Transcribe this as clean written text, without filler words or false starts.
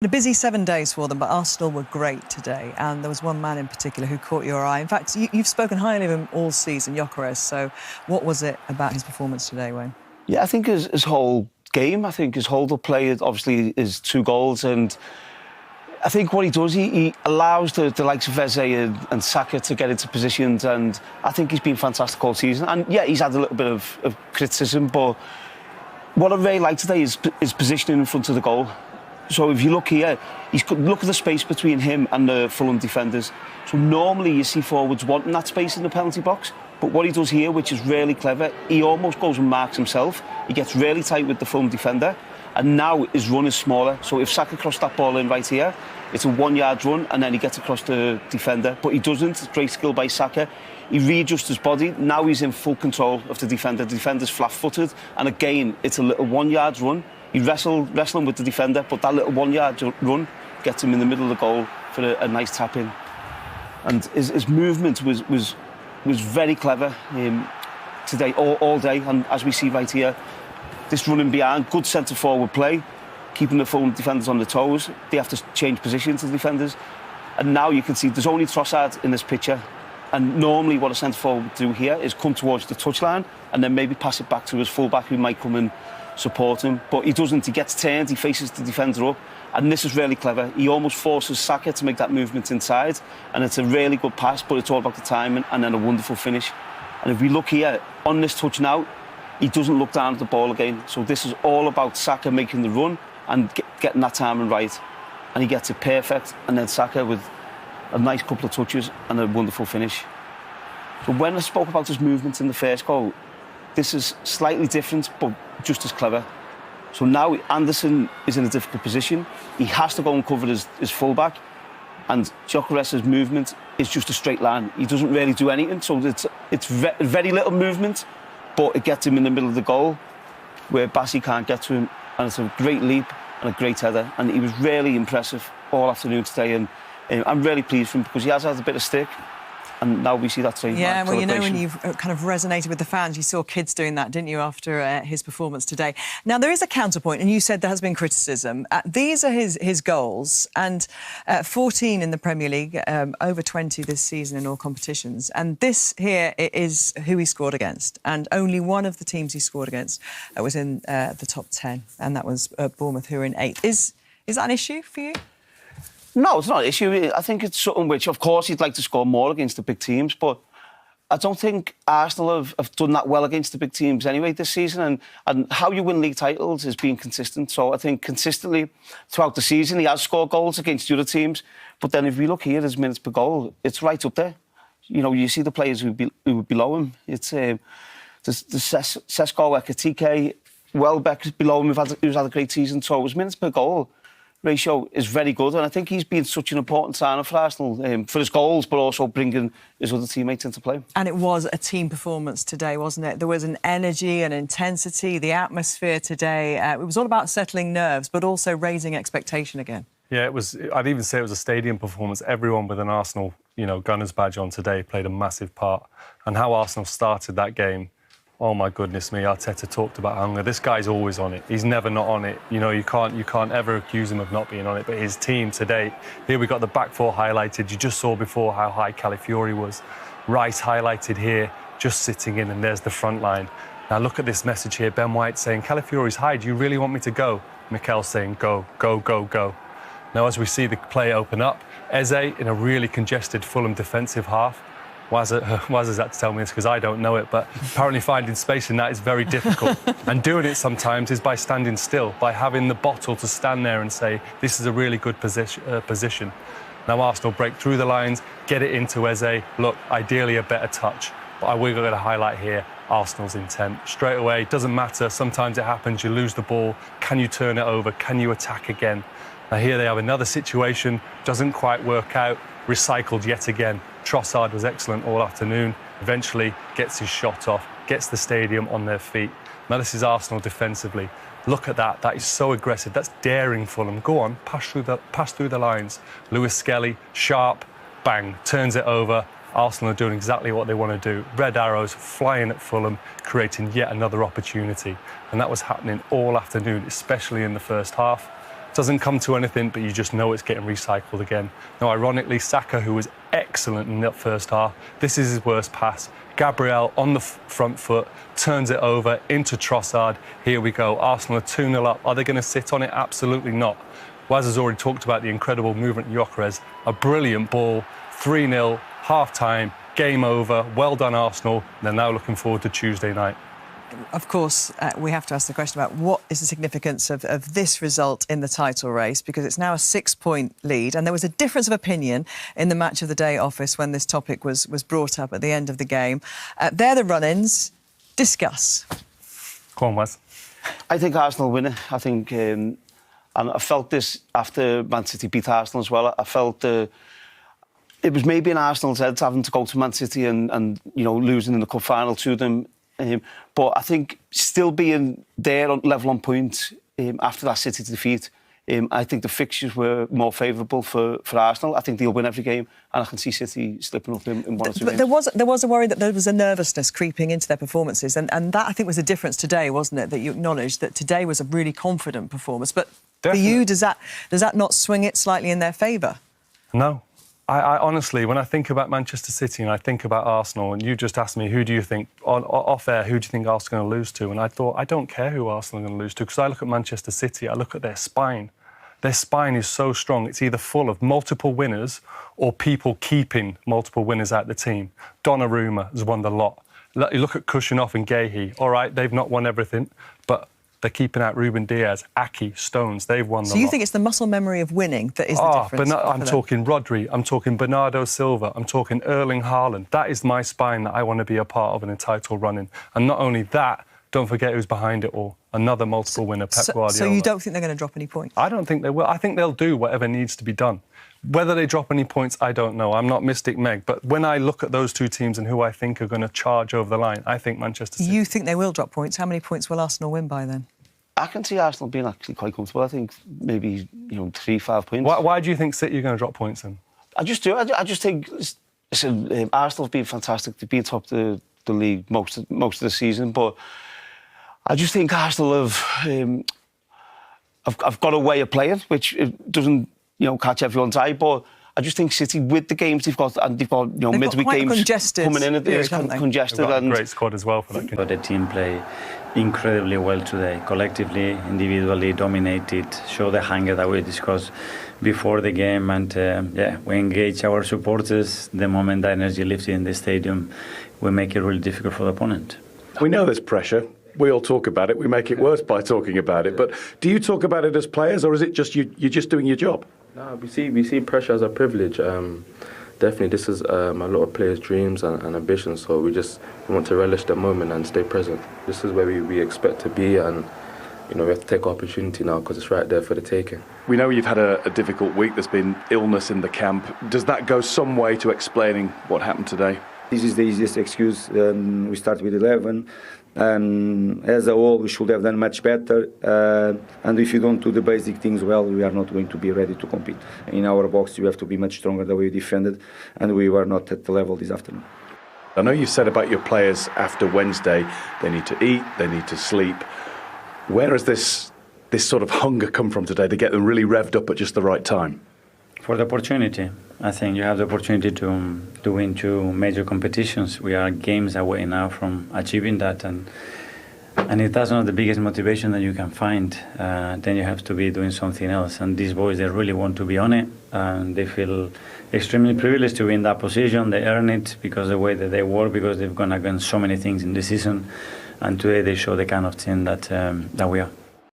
A busy 7 days for them, but Arsenal were great today, and there was one man in particular who caught your eye. In fact, you've spoken highly of him all season, Gyökeres. So what was it about his performance today, Wayne? Yeah, I think his whole game, I think his hold-up play, obviously, is 2 goals. And I think what he does, he allows the likes of Eze and Saka to get into positions, and I think he's been fantastic all season. And, yeah, he's had a little bit of criticism, but what I really like today is his positioning in front of the goal. So if you look here, look at the space between him and the Fulham defenders. So normally you see forwards wanting that space in the penalty box, but what he does here, which is really clever, he almost goes and marks himself. He gets really tight with the Fulham defender, and now his run is smaller. So if Saka crossed that ball in right here, it's a 1-yard run, and then he gets across the defender. But he doesn't. It's great skill by Saka. He readjusts his body. Now he's in full control of the defender. The defender's flat-footed, and again, it's a little 1-yard run. He wrestling with the defender, but that little 1-yard run gets him in the middle of the goal for a nice tap-in. And his movement was very clever today, all day. And as we see right here, this running behind, good centre-forward play, keeping the Fulham defenders on their toes. They have to change positions to the defenders. And now you can see there's only Trossard in this picture. And normally what a centre-forward would do here is come towards the touchline and then maybe pass it back to his full-back who might come and support him, but he doesn't. He gets turned, he faces the defender up, and this is really clever. He almost forces Saka to make that movement inside, and it's a really good pass, but it's all about the timing and then a wonderful finish. And if we look here, on this touch now, he doesn't look down at the ball again. So this is all about Saka making the run and getting that timing right. And he gets it perfect, and then Saka with a nice couple of touches and a wonderful finish. So when I spoke about his movement in the first goal, this is slightly different, but just as clever. So now Anderson is in a difficult position. He has to go and cover his fullback, and Gyökeres' movement is just a straight line. He doesn't really do anything, so it's very little movement, but it gets him in the middle of the goal where Bassi can't get to him, and it's a great leap and a great header. And he was really impressive all afternoon today, and I'm really pleased for him because he has had a bit of stick. And now we see that same well, you know, when you've kind of resonated with the fans, you saw kids doing that, didn't you, after his performance today? Now, there is a counterpoint, and you said there has been criticism. These are his goals, and 14 in the Premier League, over 20 this season in all competitions. And this here is who he scored against. And only one of the teams he scored against was in the top 10, and that was Bournemouth, who are in 8th. Is that an issue for you? No, it's not an issue. I think it's something which, of course, you'd like to score more against the big teams, but I don't think Arsenal have done that well against the big teams anyway this season. And how you win league titles is being consistent. So I think consistently throughout the season, he has scored goals against the other teams. But then if we look here, his minutes per goal, it's right up there. You know, you see the players who would below him. It's the Sesko, Ekitike, Welbeck below him, who's had a great season. So his minutes per goal ratio is very good, and I think he's been such an important signer for Arsenal, for his goals, but also bringing his other teammates into play. And it was a team performance today, wasn't it? There was an energy and intensity, the atmosphere today. It was all about settling nerves, but also raising expectation again. Yeah, it was. I'd even say it was a stadium performance. Everyone with an Arsenal, Gunners badge on today played a massive part. And how Arsenal started that game, oh my goodness me, Arteta talked about hunger. This guy's always on it. He's never not on it. You can't ever accuse him of not being on it. But his team today, here we got the back four highlighted. You just saw before how high Calafiori was. Rice highlighted here, just sitting in, and there's the front line. Now look at this message here. Ben White saying, Calafiori's high, do you really want me to go? Mikel saying, go, go, go, go. Now as we see the play open up, Eze in a really congested Fulham defensive half. Waz has had to tell me this because I don't know it, but apparently finding space in that is very difficult. And doing it sometimes is by standing still, by having the bottle to stand there and say, this is a really good position. Now Arsenal break through the lines, get it into Eze. Look, ideally a better touch. But we're going to highlight here Arsenal's intent. Straight away, doesn't matter. Sometimes it happens, you lose the ball. Can you turn it over? Can you attack again? Now here they have another situation, doesn't quite work out, recycled yet again. Trossard was excellent all afternoon, eventually gets his shot off, gets the stadium on their feet. Now this is Arsenal defensively. Look at that, that is so aggressive, that's daring Fulham. Go on, pass through the lines. Lewis Skelly, sharp, bang, turns it over. Arsenal are doing exactly what they want to do. Red arrows flying at Fulham, creating yet another opportunity. And that was happening all afternoon, especially in the first half. doesn't come to anything, but you just know it's getting recycled again. Now, ironically, Saka, who was excellent in that first half, this is his worst pass. Gabriel on the front foot, turns it over into Trossard. Here we go. Arsenal are 2-0 up. Are they going to sit on it? Absolutely not. Waz has already talked about the incredible movement in Gyökeres. A brilliant ball, 3-0, half-time, game over. Well done, Arsenal. They're now looking forward to Tuesday night. Of course, we have to ask the question about what is the significance of this result in the title race, because it's now a 6-point lead, and there was a difference of opinion in the Match of the Day office when this topic was brought up at the end of the game. They're the run-ins. Discuss. Go on, Waz. I think Arsenal win it. I think, and I felt this after Man City beat Arsenal as well. I felt it was maybe in Arsenal's heads having to go to Man City and you know, losing in the cup final to them. But I think still being there on level on point after that City defeat, I think the fixtures were more favourable for Arsenal. I think they'll win every game, and I can see City slipping up in one or two games. But there was a worry that there was a nervousness creeping into their performances, and that, I think, was the difference today, wasn't it? That you acknowledged that today was a really confident performance. But Definitely. for you, does that not swing it slightly in their favour? No. I honestly, when I think about Manchester City and I think about Arsenal, and you just asked me, who do you think, off air, who do you think Arsenal are going to lose to? And I thought, I don't care who Arsenal are going to lose to, because I look at Manchester City, I look at their spine. Their spine is so strong, it's either full of multiple winners or people keeping multiple winners out the team. Donnarumma has won the lot. You look at Kushinov and Gahey, all right, they've not won everything, but they're keeping out Ruben Diaz, Aki, Stones. They've won the lot. So you think it's the muscle memory of winning that is the difference? I'm talking Rodri, I'm talking Bernardo Silva, I'm talking Erling Haaland. That is my spine that I want to be a part of in a title running. And not only that, don't forget who's behind it all. Another multiple winner, Pep Guardiola. So you don't think they're going to drop any points? I don't think they will. I think they'll do whatever needs to be done. Whether they drop any points, I don't know. I'm not Mystic Meg, but when I look at those two teams and who I think are going to charge over the line, I think Manchester City. You think they will drop points? How many points will Arsenal win by then? I can see Arsenal being actually quite comfortable. I think maybe 3-5 points. Why do you think City are going to drop points then? I just do. I just think listen, Arsenal's been fantastic. They've been top of the league most of the season, but I just think Arsenal have got a way of playing which doesn't catch everyone's eye, but I just think City, with the games they've got, and they've got midweek games coming in, it's congested. They've got a great squad as well for that game. But the team play incredibly well today, collectively, individually, dominated, show the hunger that we discussed before the game, and we engage our supporters. The moment the energy lifts in the stadium, we make it really difficult for the opponent. We know there's pressure. We all talk about it. We make it worse by talking about it. But do you talk about it as players, or is it just you're just doing your job? No, we see pressure as a privilege. Definitely, this is a lot of players' dreams and ambitions. So we want to relish the moment and stay present. This is where we expect to be, and we have to take our opportunity now because it's right there for the taking. We know you've had a difficult week. There's been illness in the camp. Does that go some way to explaining what happened today? This is the easiest excuse. We start with 11. As a whole, we should have done much better. And if you don't do the basic things well, we are not going to be ready to compete. In our box, you have to be much stronger than we defended, and we were not at the level this afternoon. I know you said about your players after Wednesday, they need to eat, they need to sleep. Where has this sort of hunger come from today to get them really revved up at just the right time? For the opportunity. I think you have the opportunity to win 2 major competitions. We are games away now from achieving that, and if that's not the biggest motivation that you can find, then you have to be doing something else. And these boys, they really want to be on it, and they feel extremely privileged to be in that position. They earn it because of the way that they work, because they've gone against so many things in the season, and today they show the kind of team that we are.